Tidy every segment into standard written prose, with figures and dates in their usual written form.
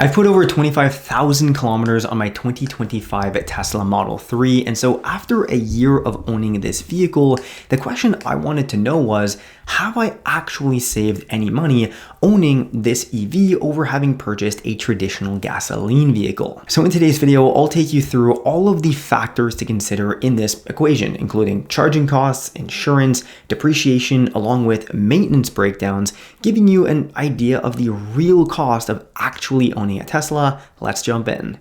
I've put over 25,000 kilometers on my 2025 Tesla Model 3, and so after a year of owning this vehicle, the question I wanted to know was, have I actually saved any money owning this EV over having purchased a traditional gasoline vehicle? So in today's video, I'll take you through all of the factors to consider in this equation, including charging costs, insurance, depreciation, along with maintenance breakdowns, giving you an idea of the real cost of actually owning a Tesla. Let's jump in.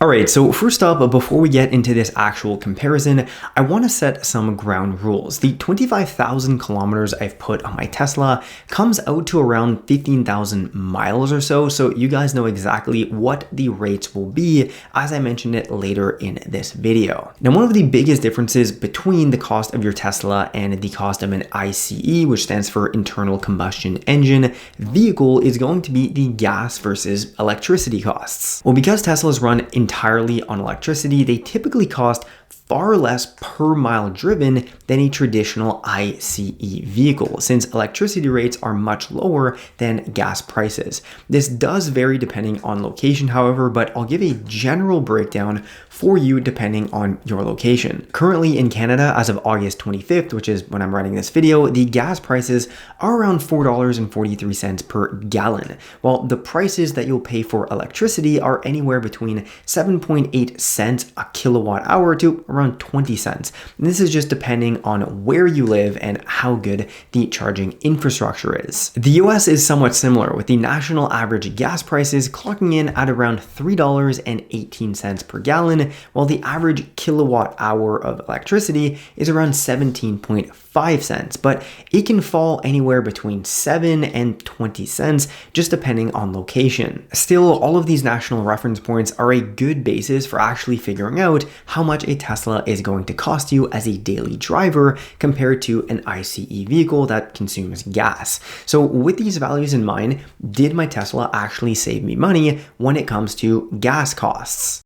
Alright, so first up, before we get into this actual comparison, I want to set some ground rules. The 25,000 kilometers I've put on my Tesla comes out to around 15,000 miles or so you guys know exactly what the rates will be as I mentioned it later in this video. Now, one of the biggest differences between the cost of your Tesla and the cost of an ICE, which stands for internal combustion engine, vehicle is going to be the gas versus electricity costs. Well, because Teslas run entirely on electricity, they typically cost far less per mile driven than a traditional ICE vehicle, since electricity rates are much lower than gas prices. This does vary depending on location, however, but I'll give a general breakdown for you depending on your location. Currently in Canada, as of August 25th, which is when I'm writing this video, the gas prices are around $4.43 per gallon, while the prices that you'll pay for electricity are anywhere between 7.8 cents a kilowatt hour to around 20 cents. And this is just depending on where you live and how good the charging infrastructure is. The US is somewhat similar, with the national average gas prices clocking in at around $3.18 per gallon, while the average kilowatt hour of electricity is around 17.5 cents, but it can fall anywhere between 7 and 20 cents, just depending on location. Still, all of these national reference points are a good basis for actually figuring out how much a Tesla is going to cost you as a daily driver compared to an ICE vehicle that consumes gas. So with these values in mind, did my Tesla actually save me money when it comes to gas costs?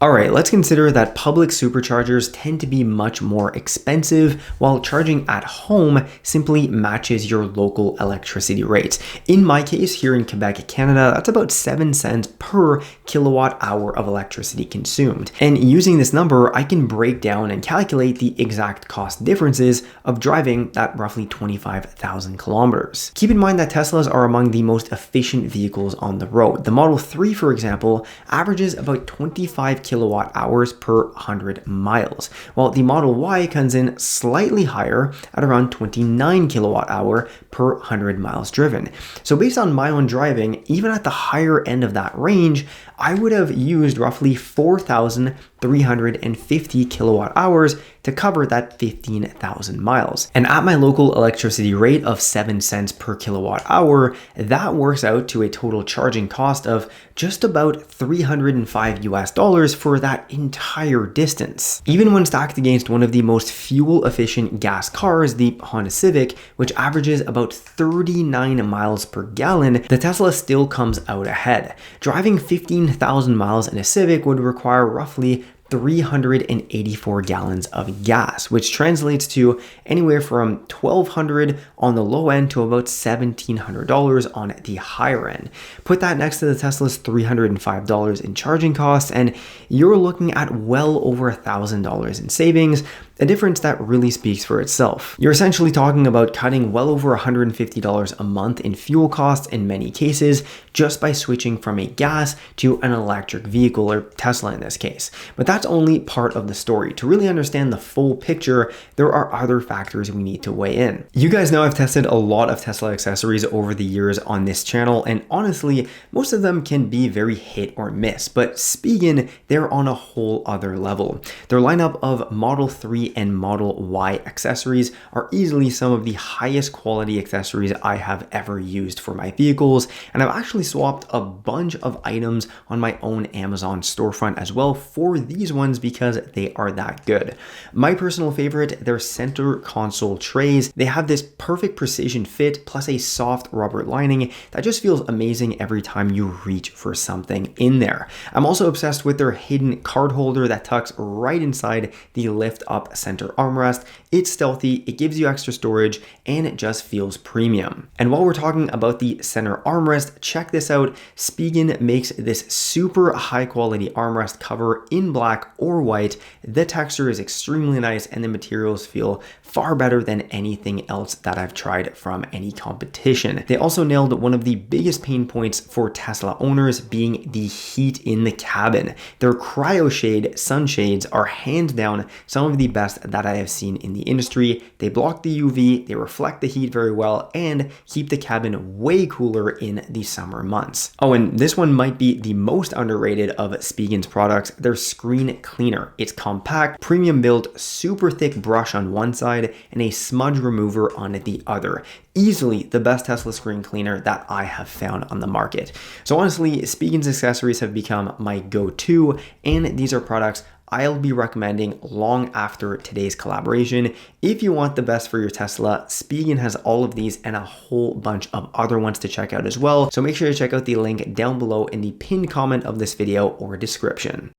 Alright, let's consider that public superchargers tend to be much more expensive, while charging at home simply matches your local electricity rates. In my case, here in Quebec, Canada, that's about 7 cents per kilowatt hour of electricity consumed. And using this number, I can break down and calculate the exact cost differences of driving that roughly 25,000 kilometers. Keep in mind that Teslas are among the most efficient vehicles on the road. The Model 3, for example, averages about 25 kilowatt hours per 100 miles, while the Model Y comes in slightly higher at around 29 kilowatt hour per 100 miles driven. So based on my own driving, even at the higher end of that range, I would have used roughly 4,350 kilowatt hours to cover that 15,000 miles. And at my local electricity rate of 7 cents per kilowatt hour, that works out to a total charging cost of just about $305 US for that entire distance. Even when stacked against one of the most fuel efficient gas cars, the Honda Civic, which averages about 39 miles per gallon, the Tesla still comes out ahead. Driving 15,000 miles in a Civic would require roughly 384 gallons of gas, which translates to anywhere from $1,200 on the low end to about $1,700 on the higher end. Put that next to the Tesla's $305 in charging costs, and you're looking at well over $1,000 in savings, a difference that really speaks for itself. You're essentially talking about cutting well over $150 a month in fuel costs in many cases, just by switching from a gas to an electric vehicle, or Tesla in this case. But that's only part of the story. To really understand the full picture, there are other factors we need to weigh in. You guys know I've tested a lot of Tesla accessories over the years on this channel, and honestly, most of them can be very hit or miss, but Spigen, they're on a whole other level. Their lineup of Model 3 and Model Y accessories are easily some of the highest quality accessories I have ever used for my vehicles, and I've actually swapped a bunch of items on my own Amazon storefront as well for these ones because they are that good. My personal favorite, their center console trays. They have this perfect precision fit plus a soft rubber lining that just feels amazing every time you reach for something in there. I'm also obsessed with their hidden card holder that tucks right inside the lift up center armrest. It's stealthy, it gives you extra storage, and it just feels premium. And while we're talking about the center armrest, check this out. Spigen makes this super high quality armrest cover in black or white. The texture is extremely nice and the materials feel far better than anything else that I've tried from any competition. They also nailed one of the biggest pain points for Tesla owners, being the heat in the cabin. Their CryoShade sunshades are hands down some of the best that I have seen in the industry. They block the UV, they reflect the heat very well, and keep the cabin way cooler in the summer months. Oh, and this one might be the most underrated of Spigen's products, their screen cleaner. It's compact, premium built, super thick brush on one side, and a smudge remover on the other. Easily the best Tesla screen cleaner that I have found on the market. So honestly, Spigen's accessories have become my go-to, and these are products I'll be recommending long after today's collaboration. If you want the best for your Tesla, Spigen has all of these and a whole bunch of other ones to check out as well. So make sure to check out the link down below in the pinned comment of this video or description.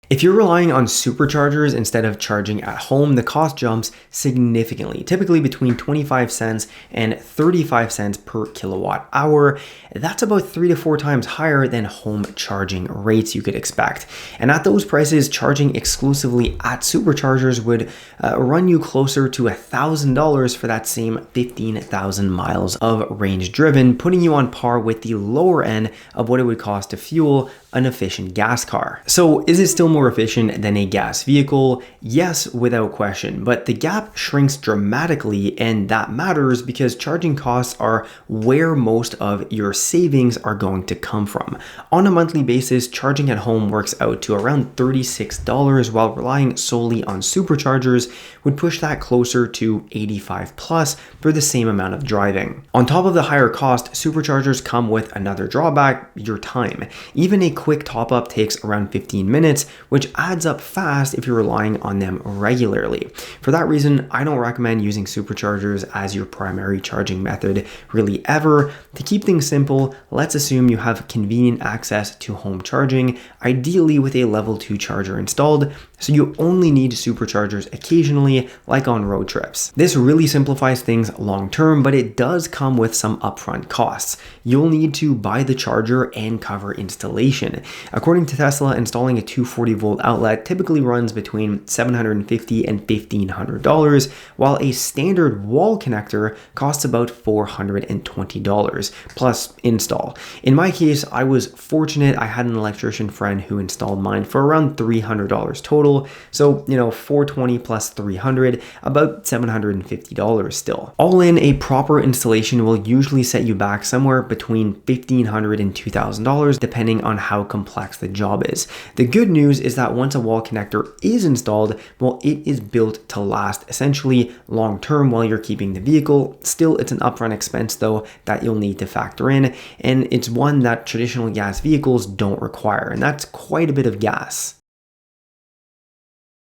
If you're relying on superchargers instead of charging at home, the cost jumps significantly, typically between 25 cents and 35 cents per kilowatt hour. That's about 3 to 4 times higher than home charging rates you could expect. And at those prices, charging exclusively at superchargers would run you closer to $1,000 for that same 15,000 miles of range driven, putting you on par with the lower end of what it would cost to fuel an efficient gas car. So is it still more efficient than a gas vehicle? Yes, without question, but the gap shrinks dramatically, and that matters because charging costs are where most of your savings are going to come from. On a monthly basis, charging at home works out to around $36, while relying solely on superchargers would push that closer to $85 plus for the same amount of driving. On top of the higher cost, superchargers come with another drawback: your time. Even a quick top up takes around 15 minutes, which adds up fast if you're relying on them regularly. For that reason, I don't recommend using superchargers as your primary charging method really ever. To keep things simple, let's assume you have convenient access to home charging, ideally with a level 2 charger installed, so you only need superchargers occasionally, like on road trips. This really simplifies things long term, but it does come with some upfront costs. You'll need to buy the charger and cover installation. According to Tesla, installing a 240 volt outlet typically runs between $750 and $1,500, while a standard wall connector costs about $420 plus install. In my case, I was fortunate. I had an electrician friend who installed mine for around $300 total. So, $420 plus $300, about $750 still. All in, a proper installation will usually set you back somewhere between $1,500 and $2,000, depending on how complex the job is. The good news is that once a wall connector is installed, well, it is built to last essentially long term while you're keeping the vehicle. Still, it's an upfront expense though that you'll need to factor in, and it's one that traditional gas vehicles don't require, and that's quite a bit of gas.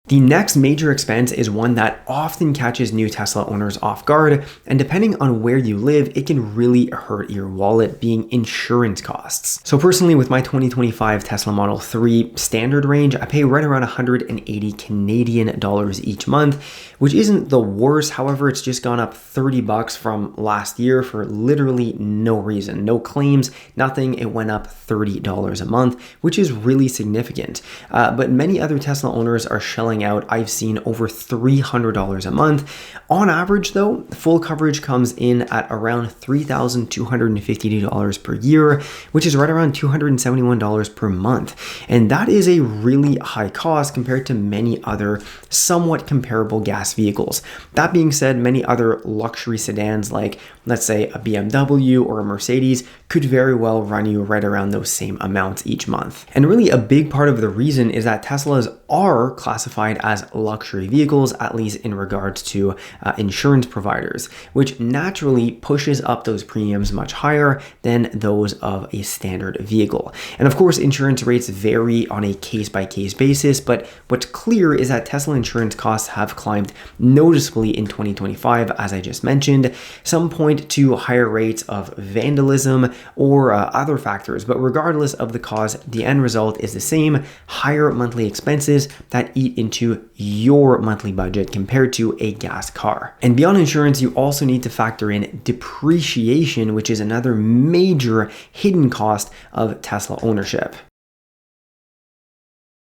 The next major expense is one that often catches new Tesla owners off guard, and depending on where you live, it can really hurt your wallet, being insurance costs. So personally, with my 2025 Tesla Model 3 standard range, I pay right around 180 Canadian dollars each month, which isn't the worst. However, it's just gone up $30 from last year for literally no reason, no claims, nothing. It went up $30 a month, which is really significant. But many other Tesla owners are shelling out, I've seen, over $300 a month. On average though, full coverage comes in at around $3,252 per year, which is right around $271 per month. And that is a really high cost compared to many other somewhat comparable gas vehicles. That being said, many other luxury sedans, like let's say a BMW or a Mercedes, could very well run you right around those same amounts each month. And really a big part of the reason is that Teslas are classified as luxury vehicles, at least in regards to insurance providers, which naturally pushes up those premiums much higher than those of a standard vehicle. And of course, insurance rates vary on a case-by-case basis, but what's clear is that Tesla insurance costs have climbed noticeably in 2025, as I just mentioned. Some point to higher rates of vandalism or other factors, but regardless of the cause, the end result is the same: higher monthly expenses that eat into into your monthly budget compared to a gas car. And beyond insurance, you also need to factor in depreciation, which is another major hidden cost of Tesla ownership.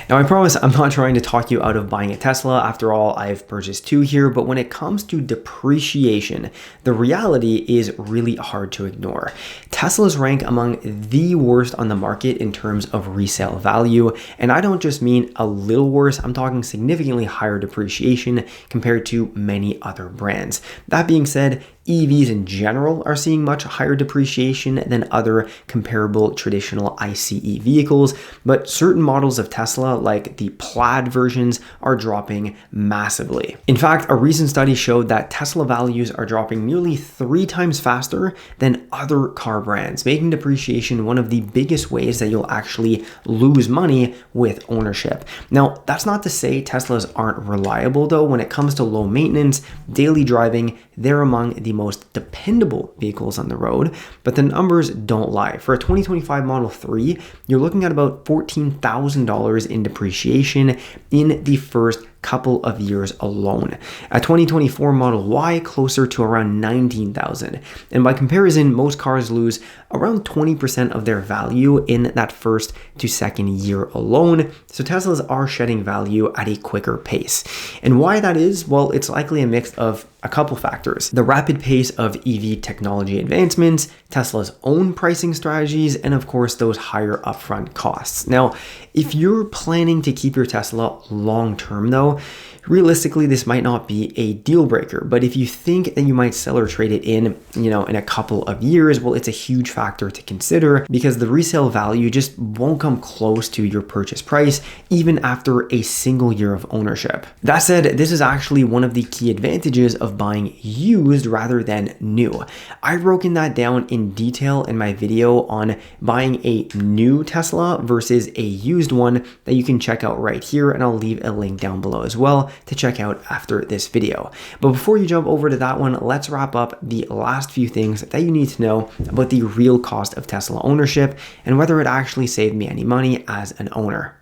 Now, I promise I'm not trying to talk you out of buying a Tesla. After all, I've purchased two here, but when it comes to depreciation, the reality is really hard to ignore. Teslas rank among the worst on the market in terms of resale value, and I don't just mean a little worse, I'm talking significantly higher depreciation compared to many other brands. That being said, EVs in general are seeing much higher depreciation than other comparable traditional ICE vehicles, but certain models of Tesla, like the Plaid versions, are dropping massively. In fact, a recent study showed that Tesla values are dropping nearly 3 times faster than other car brands, making depreciation one of the biggest ways that you'll actually lose money with ownership. Now, that's not to say Teslas aren't reliable though. When it comes to low maintenance, daily driving, they're among the most dependable vehicles on the road, but the numbers don't lie. For a 2025 Model 3, you're looking at about $14,000 in depreciation in the first couple of years alone. A 2024 Model Y closer to around $19,000. And by comparison, most cars lose around 20% of their value in that first to second year alone. So Teslas are shedding value at a quicker pace. And why that is? Well, it's likely a mix of a couple factors: the rapid pace of EV technology advancements, Tesla's own pricing strategies, and of course those higher upfront costs. Now, if you're planning to keep your Tesla long term though, realistically, this might not be a deal breaker, but if you think that you might sell or trade it in, in a couple of years, well, it's a huge factor to consider because the resale value just won't come close to your purchase price even after a single year of ownership. That said, this is actually one of the key advantages of buying used rather than new. I've broken that down in detail in my video on buying a new Tesla versus a used one that you can check out right here, and I'll leave a link down below as well to check out after this video. But before you jump over to that one, let's wrap up the last few things that you need to know about the real cost of Tesla ownership and whether it actually saved me any money as an owner.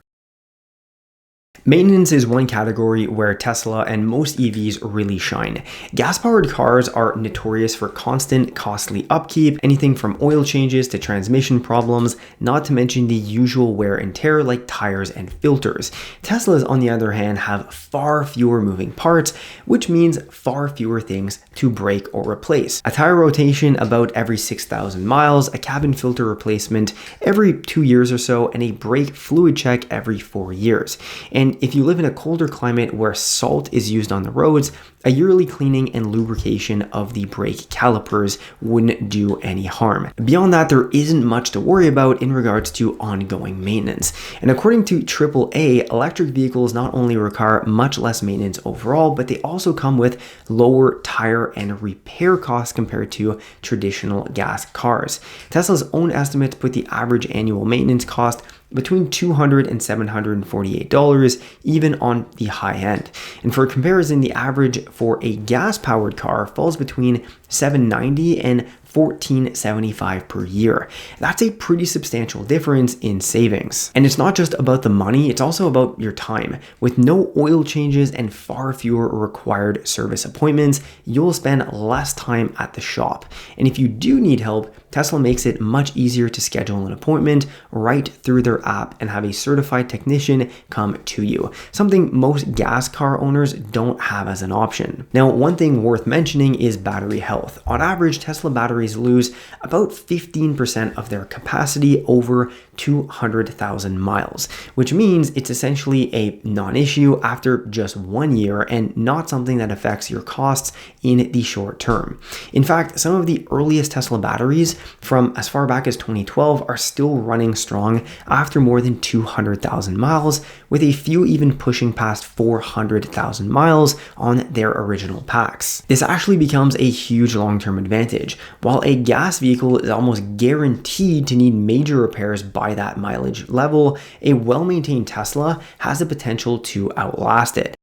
Maintenance is one category where Tesla and most EVs really shine. Gas-powered cars are notorious for constant, costly upkeep, anything from oil changes to transmission problems, not to mention the usual wear and tear like tires and filters. Teslas, on the other hand, have far fewer moving parts, which means far fewer things to break or replace. A tire rotation about every 6,000 miles, a cabin filter replacement every 2 years or so, and a brake fluid check every 4 years. And if you live in a colder climate where salt is used on the roads, a yearly cleaning and lubrication of the brake calipers wouldn't do any harm. Beyond that, there isn't much to worry about in regards to ongoing maintenance. And according to AAA, electric vehicles not only require much less maintenance overall, but they also come with lower tire and repair costs compared to traditional gas cars. Tesla's own estimates put the average annual maintenance cost between $200 and $748, even on the high end. And for comparison, the average for a gas-powered car falls between $790 and $1,475 per year. That's a pretty substantial difference in savings. And it's not just about the money, it's also about your time. With no oil changes and far fewer required service appointments, you'll spend less time at the shop. And if you do need help, Tesla makes it much easier to schedule an appointment right through their app and have a certified technician come to you, something most gas car owners don't have as an option. Now, one thing worth mentioning is battery health. On average, Tesla batteries lose about 15% of their capacity over 200,000 miles, which means it's essentially a non-issue after just 1 year and not something that affects your costs in the short term. In fact, some of the earliest Tesla batteries from as far back as 2012 are still running strong after more than 200,000 miles, with a few even pushing past 400,000 miles on their original packs. This actually becomes a huge long-term advantage. While a gas vehicle is almost guaranteed to need major repairs by that mileage level, a well-maintained Tesla has the potential to outlast it.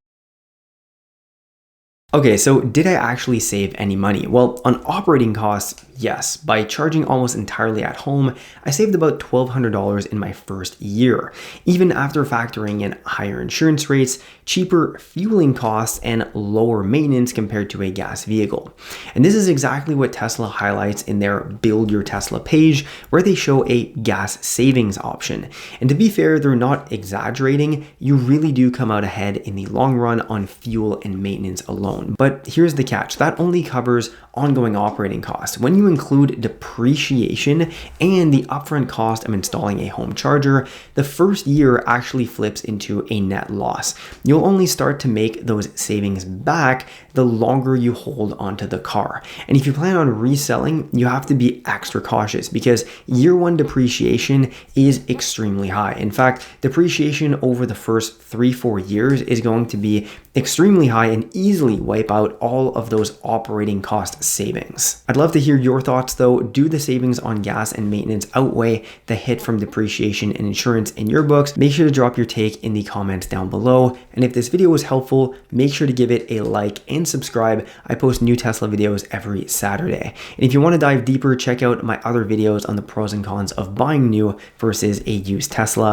Okay, so did I actually save any money? Well, on operating costs, Yes, by charging almost entirely at home, I saved about $1,200 in my first year, even after factoring in higher insurance rates, cheaper fueling costs, and lower maintenance compared to a gas vehicle. And this is exactly what Tesla highlights in their Build Your Tesla page, where they show a gas savings option. And to be fair, they're not exaggerating. You really do come out ahead in the long run on fuel and maintenance alone. But here's the catch, that only covers ongoing operating costs. When you include depreciation and the upfront cost of installing a home charger, the first year actually flips into a net loss. You'll only start to make those savings back the longer you hold onto the car. And if you plan on reselling, you have to be extra cautious because year one depreciation is extremely high. In fact, depreciation over the first 3-4 years is going to be extremely high and easily wipe out all of those operating cost savings. I'd love to hear your thoughts though. Do the savings on gas and maintenance outweigh the hit from depreciation and insurance in your books? Make sure to drop your take in the comments down below. And if this video was helpful, make sure to give it a like and subscribe. I post new Tesla videos every Saturday. And if you want to dive deeper, check out my other videos on the pros and cons of buying new versus a used Tesla.